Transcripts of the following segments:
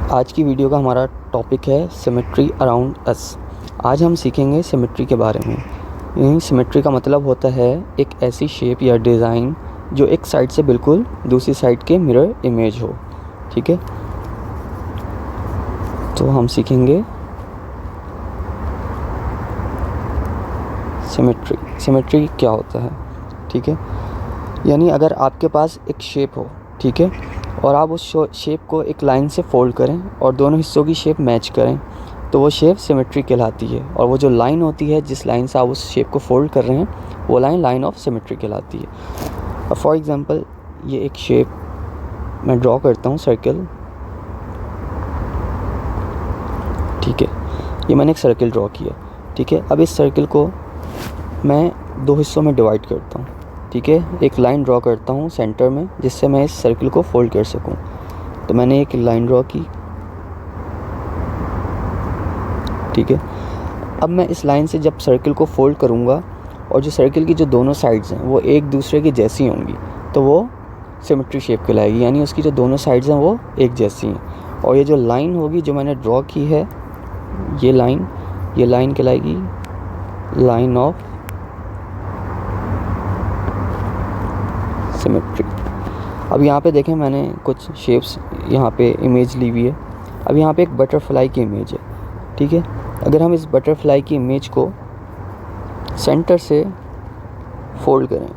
आज की वीडियो का हमारा टॉपिक है सिमेट्री अराउंड अस। आज हम सीखेंगे सिमेट्री के बारे में। सिमेट्री का मतलब होता है एक ऐसी शेप या डिज़ाइन जो एक साइड से बिल्कुल दूसरी साइड के मिरर इमेज हो। ठीक है, तो हम सीखेंगे सिमेट्री। सिमेट्री क्या होता है? ठीक है, यानी अगर आपके पास एक शेप हो, ठीक है, और आप उस शेप को एक लाइन से फोल्ड करें और दोनों हिस्सों की शेप मैच करें तो वो शेप सिमेट्री कहलाती है। और वो जो लाइन होती है जिस लाइन से आप उस शेप को फोल्ड कर रहे हैं वो लाइन लाइन ऑफ सिमेट्री कहलाती है। फॉर एग्ज़ाम्पल ये एक शेप मैं ड्रॉ करता हूँ, सर्कल। ठीक है, ये मैंने एक सर्कल ड्रॉ किया। ठीक है, अब इस सर्कल को मैं दो हिस्सों में डिवाइड करता हूँ। ठीक है, एक लाइन ड्रॉ करता हूँ सेंटर में जिससे मैं इस सर्कल को फोल्ड कर सकूँ। तो मैंने एक लाइन ड्रॉ की। ठीक है, अब मैं इस लाइन से जब सर्कल को फोल्ड करूँगा और जो सर्कल की जो दोनों साइड्स हैं वो एक दूसरे की जैसी होंगी तो वो सिमेट्री शेप कहलाएगी, यानी उसकी जो दोनों साइड्स हैं वो एक जैसी हैं। और ये जो लाइन होगी जो मैंने ड्रॉ की है, ये लाइन कहलाएगी लाइन ऑफ सिमेट्री। अब यहाँ पे देखें मैंने कुछ शेप्स यहाँ पे इमेज ली हुई है। अब यहाँ पे एक बटरफ्लाई की इमेज है। ठीक है, अगर हम इस बटरफ्लाई की इमेज को सेंटर से फोल्ड करें,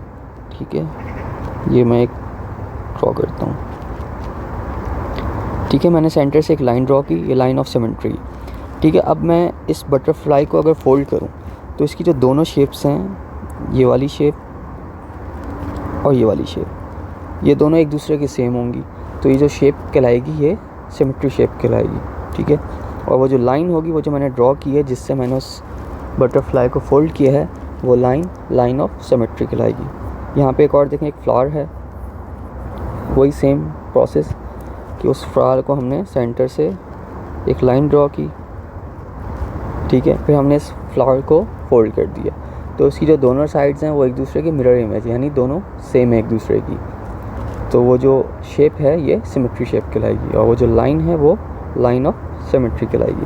ठीक है, ये मैं एक ड्रॉ करता हूँ। ठीक है, मैंने सेंटर से एक लाइन ड्रॉ की, ये लाइन ऑफ सिमेट्री। ठीक है, अब मैं इस बटरफ्लाई को अगर फोल्ड करूँ तो इसकी जो दोनों शेप्स हैं, ये वाली शेप और ये वाली शेप, ये दोनों एक दूसरे के सेम होंगी तो ये जो शेप कहलाएगी ये सिमेट्री शेप कहलाएगी। ठीक है, और वो जो लाइन होगी वो जो मैंने ड्रॉ की है जिससे मैंने उस बटरफ्लाई को फोल्ड किया है वो लाइन ऑफ सिमेट्री कहलाएगी। यहाँ पे एक और देखें, एक फ्लावर है, वही सेम प्रोसेस कि उस फ्लावर को हमने सेंटर से एक लाइन ड्रॉ की। ठीक है, फिर हमने इस फ्लावर को फोल्ड कर दिया तो उसकी जो दोनों साइड्स हैं वो एक दूसरे की मिरर इमेज, यानी दोनों सेम है एक दूसरे की। तो वो जो शेप है ये सिमेट्री शेप कहलाएगी और वो जो लाइन है वो लाइन ऑफ सिमेट्री कहलाएगी।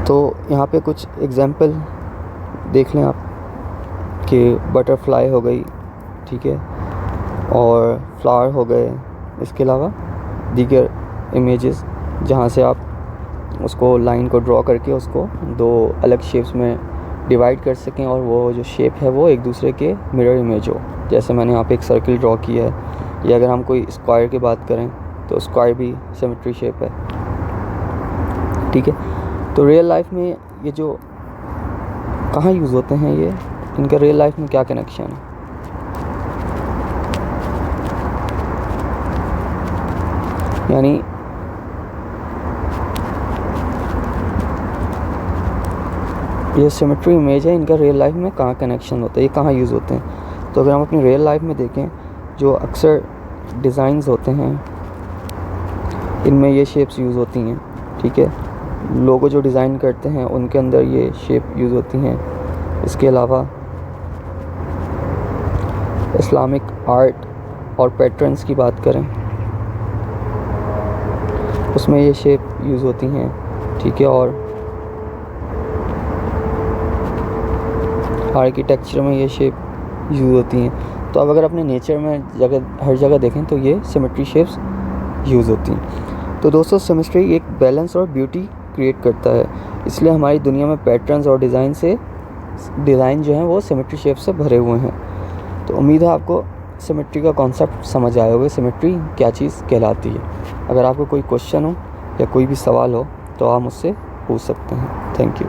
तो यहाँ पे कुछ एग्जांपल देख लें आप कि बटरफ्लाई हो गई, ठीक है, और फ्लावर हो गए। इसके अलावा दीगर इमेजेस जहाँ से आप उसको लाइन को ड्रॉ करके उसको दो अलग शेप्स में डिवाइड कर सकें और वो जो शेप है वो एक दूसरे के मिरर इमेज हो। जैसे मैंने यहाँ पे एक सर्कल ड्रॉ किया है, या अगर हम कोई स्क्वायर की बात करें तो स्क्वायर भी सिमेट्री शेप है। ठीक है, तो रियल लाइफ में ये जो कहाँ यूज़ होते हैं, ये इनका रियल लाइफ में क्या कनेक्शन है? यानी ये सिमेट्री इमेज है, इनका रियल लाइफ में कहाँ कनेक्शन होता है, ये कहाँ यूज़ होते हैं? तो अगर हम अपनी रियल लाइफ में देखें, जो अक्सर डिज़ाइंस होते हैं इनमें ये शेप्स यूज़ होती हैं। ठीक है, लोगो जो डिज़ाइन करते हैं उनके अंदर ये शेप यूज़ होती हैं। इसके अलावा इस्लामिक आर्ट और पैटर्न्स की बात करें उसमें ये शेप यूज़ होती हैं। ठीक है, और आर्किटेक्चर में ये शेप यूज़ होती हैं। तो अब अगर अपने नेचर में हर जगह देखें तो ये सिमेट्री शेप्स यूज़ होती हैं। तो दोस्तों, सिमेट्री एक बैलेंस और ब्यूटी क्रिएट करता है, इसलिए हमारी दुनिया में पैटर्न्स और डिज़ाइन जो हैं वो सिमेट्री शेप से भरे हुए हैं। तो उम्मीद है आपको सिमेट्री का कॉन्सेप्ट समझ आया होगा, सिमेट्री क्या चीज़ कहलाती है। अगर आपको कोई क्वेश्चन हो या कोई भी सवाल हो तो आप मुझसे पूछ सकते हैं। Thank you.